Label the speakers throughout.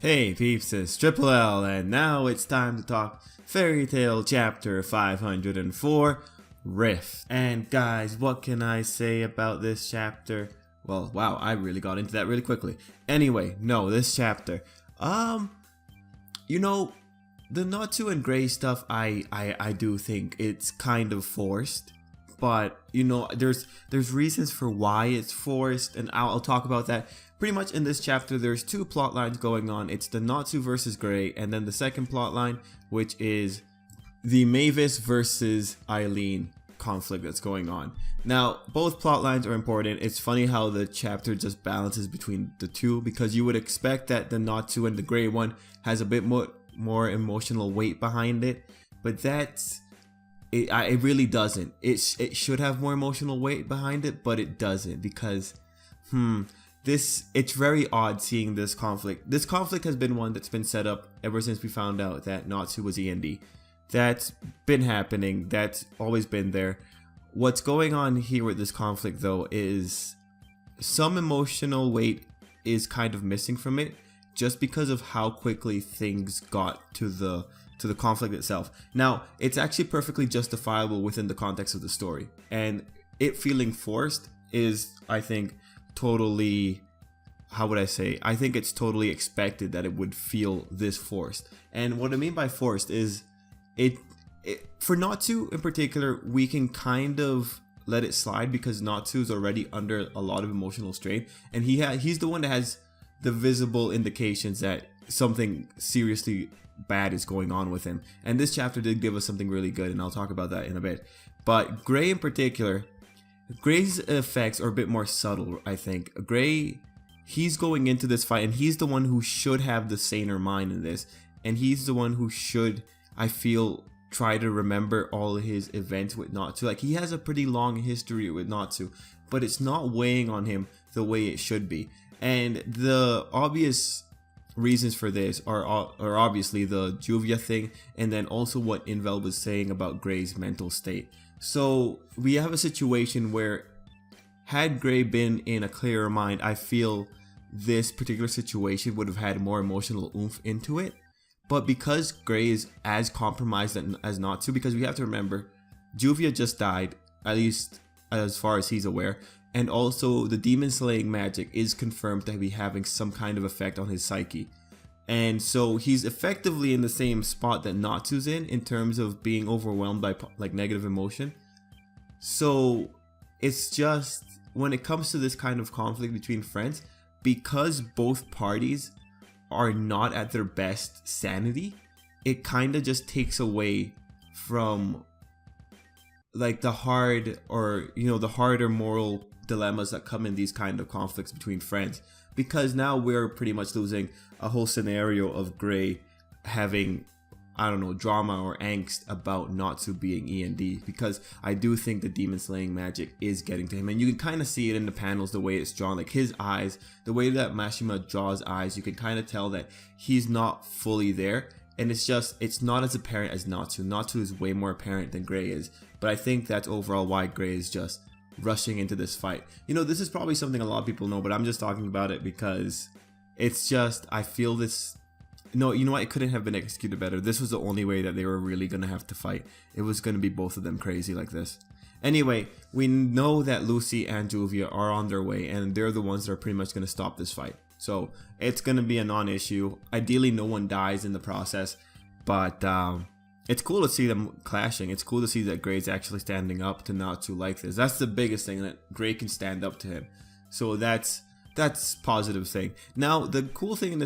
Speaker 1: Hey peeps, it's Tripl-L, and now it's time to talk Fairy Tail Chapter 504, Rift. And guys, what can I say about this chapter? Well, wow, I really got into that really quickly. Anyway, no, this chapter. You know, the Natsu and Gray stuff, I do think it's kind of forced. But, you know, there's reasons for why it's forced, and I'll talk about that. Pretty much in this chapter, there's two plot lines going on. It's the Natsu versus Gray, and then the second plot line, which is the Mavis versus Eileen conflict that's going on. Now, both plot lines are important. It's funny how the chapter just balances between the two, because you would expect that the Natsu and the Gray one has a bit more emotional weight behind it, but it really doesn't. It should have more emotional weight behind it, but it doesn't, because it's very odd seeing this conflict. This conflict has been one that's been set up ever since we found out that Natsu was END. That's been happening. That's always been there. What's going on here with this conflict, though, is some emotional weight is kind of missing from it, just because of how quickly things got to the conflict itself. Now, it's actually perfectly justifiable within the context of the story, and it feeling forced is, I think, totally, how would I say, I think it's totally expected that it would feel this forced. And what I mean by forced is for Natsu in particular, we can kind of let it slide because Natsu is already under a lot of emotional strain, and he's the one that has the visible indications that something seriously bad is going on with him. And this chapter did give us something really good, and I'll talk about that in a bit. But Gray in particular, Gray's effects are a bit more subtle, I think. Gray, he's going into this fight, and he's the one who should have the saner mind in this, and he's the one who should, I feel, try to remember all of his events with Natsu. Like, he has a pretty long history with Natsu, but it's not weighing on him the way it should be. And the obvious reasons for this are obviously the Juvia thing, and then also what Invel was saying about Gray's mental state. So we have a situation where, had Gray been in a clearer mind, I feel this particular situation would have had more emotional oomph into it. But because Gray is as compromised as Natsu, because we have to remember, Juvia just died, at least as far as he's aware, and also the demon slaying magic is confirmed to be having some kind of effect on his psyche. And so he's effectively in the same spot that Natsu's in terms of being overwhelmed by like negative emotion. So it's just, when it comes to this kind of conflict between friends, because both parties are not at their best sanity, it kind of just takes away from like the hard, or the harder moral dilemmas that come in these kind of conflicts between friends, because now we're pretty much losing a whole scenario of Gray having, I don't know, drama or angst about Natsu being END, because I do think the demon slaying magic is getting to him, and you can kind of see it in the panels, the way it's drawn, like his eyes, the way that Mashima draws eyes, you can kind of tell that he's not fully there, and it's not as apparent as Natsu. Natsu is way more apparent than Gray is, but I think that's overall why Gray is just rushing into this fight. This is probably something a lot of people know, but I'm just talking about it because it's just, I feel this. No, you know what? It couldn't have been executed better. This was the only way that they were really going to have to fight. It was going to be both of them crazy like this. Anyway, we know that Lucy and Juvia are on their way, and they're the ones that are pretty much going to stop this fight. So it's going to be a non-issue. Ideally, no one dies in the process, but it's cool to see them clashing. It's cool to see that Gray's actually standing up to Natsu like this. That's the biggest thing, that Gray can stand up to him. So that's positive thing. Now, the cool thing in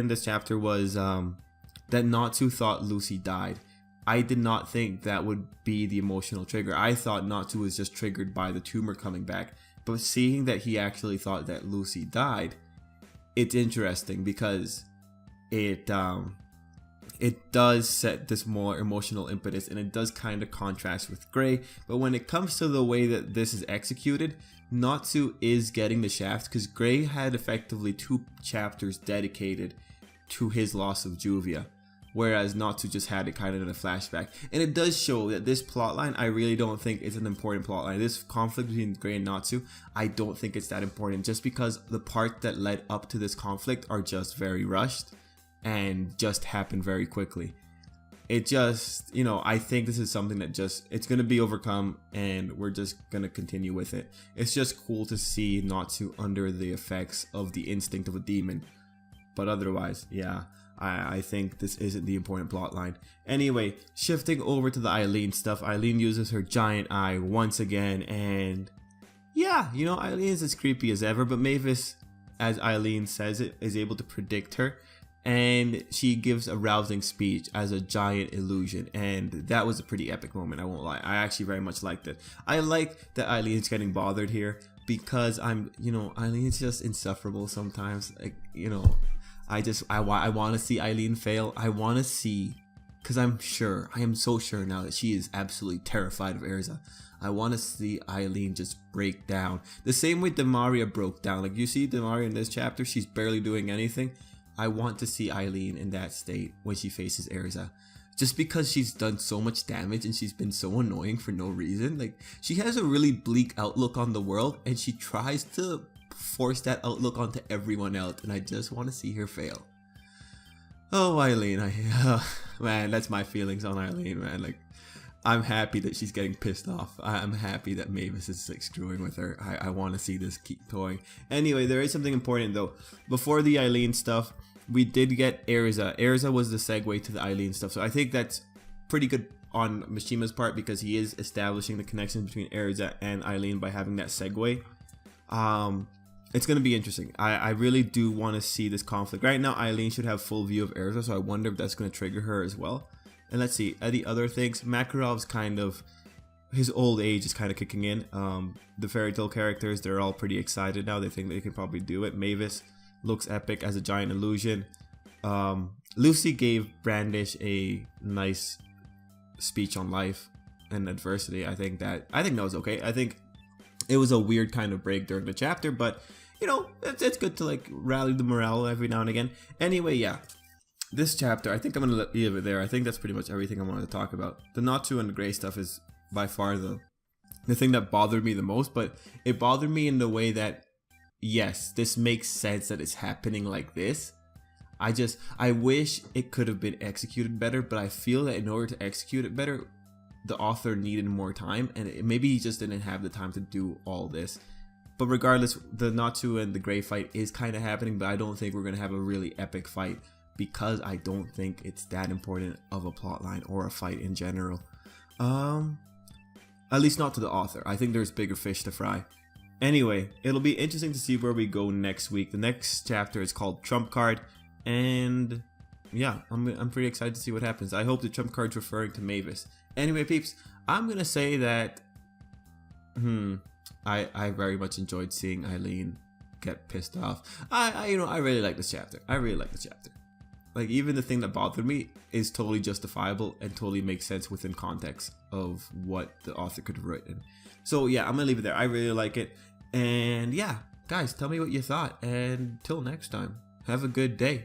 Speaker 1: this chapter was that Natsu thought Lucy died. I did not think that would be the emotional trigger. I thought Natsu was just triggered by the tumor coming back. But seeing that he actually thought that Lucy died, it's interesting, because it does set this more emotional impetus, and it does kind of contrast with Gray. But when it comes to the way that this is executed, Natsu is getting the shaft, because Gray had effectively 2 chapters dedicated to his loss of Juvia, whereas Natsu just had it kind of in a flashback. And it does show that this plotline, I really don't think is an important plotline. This conflict between Gray and Natsu, I don't think it's that important, just because the part that led up to this conflict are just very rushed. and just happened very quickly. It just, you know, I think this is something that just, it's going to be overcome and we're just going to continue with it. It's just cool to see Natsu under the effects of the instinct of a demon. But otherwise, yeah, I think this isn't the important plot line. Anyway, shifting over to the Eileen stuff, Eileen uses her giant eye once again, and yeah, you know, Eileen is as creepy as ever, but Mavis, as Eileen says it, is able to predict her. And she gives a rousing speech as a giant illusion, and that was a pretty epic moment, I won't lie. I actually very much liked it. I like that Eileen's getting bothered here because Eileen's just insufferable sometimes. Like, you know, I want to see Eileen fail. I want to see, because I am so sure now that she is absolutely terrified of Erza. I want to see Eileen just break down. The same way Demaria broke down. Like, you see Demaria in this chapter, she's barely doing anything. I want to see Eileen in that state when she faces Erza. Just because she's done so much damage and she's been so annoying for no reason. Like, she has a really bleak outlook on the world and she tries to force that outlook onto everyone else, and I just want to see her fail. Oh, Eileen, man, that's my feelings on Eileen, man. Like, I'm happy that she's getting pissed off. I'm happy that Mavis is like screwing with her. I want to see this keep going. Anyway, there is something important though. Before the Eileen stuff, we did get Erza. Erza was the segue to the Eileen stuff. So I think that's pretty good on Mishima's part because he is establishing the connection between Erza and Eileen by having that segue. It's going to be interesting. I really do want to see this conflict. Right now, Eileen should have full view of Erza, so I wonder if that's going to trigger her as well. And let's see, the other things, Makarov's kind of, his old age is kind of kicking in. The fairy tale characters, they're all pretty excited now. They think they can probably do it. Mavis looks epic as a giant illusion. Lucy gave Brandish a nice speech on life and adversity. I think that was okay. I think it was a weird kind of break during the chapter, but you know, it's good to like rally the morale every now and again. Anyway, yeah. This chapter, I think I'm going to leave it there. I think that's pretty much everything I wanted to talk about. The Natsu and the Grey stuff is by far the thing that bothered me the most, but it bothered me in the way that, yes, this makes sense that it's happening like this. I wish it could have been executed better, but I feel that in order to execute it better, the author needed more time, and maybe he just didn't have the time to do all this. But regardless, the Natsu and the Grey fight is kind of happening, but I don't think we're going to have a really epic fight, because I don't think it's that important of a plotline or a fight in general. At least not to the author. I think there's bigger fish to fry. Anyway, it'll be interesting to see where we go next week. The next chapter is called Trump Card, and yeah, I'm pretty excited to see what happens. I hope the Trump Card's referring to Mavis. Anyway, peeps, I'm gonna say that I very much enjoyed seeing Eileen get pissed off. I really like this chapter. I really like the chapter. Like, even the thing that bothered me is totally justifiable and totally makes sense within context of what the author could have written. So yeah, I'm gonna leave it there. I really like it. And yeah, guys, tell me what you thought. And till next time, have a good day.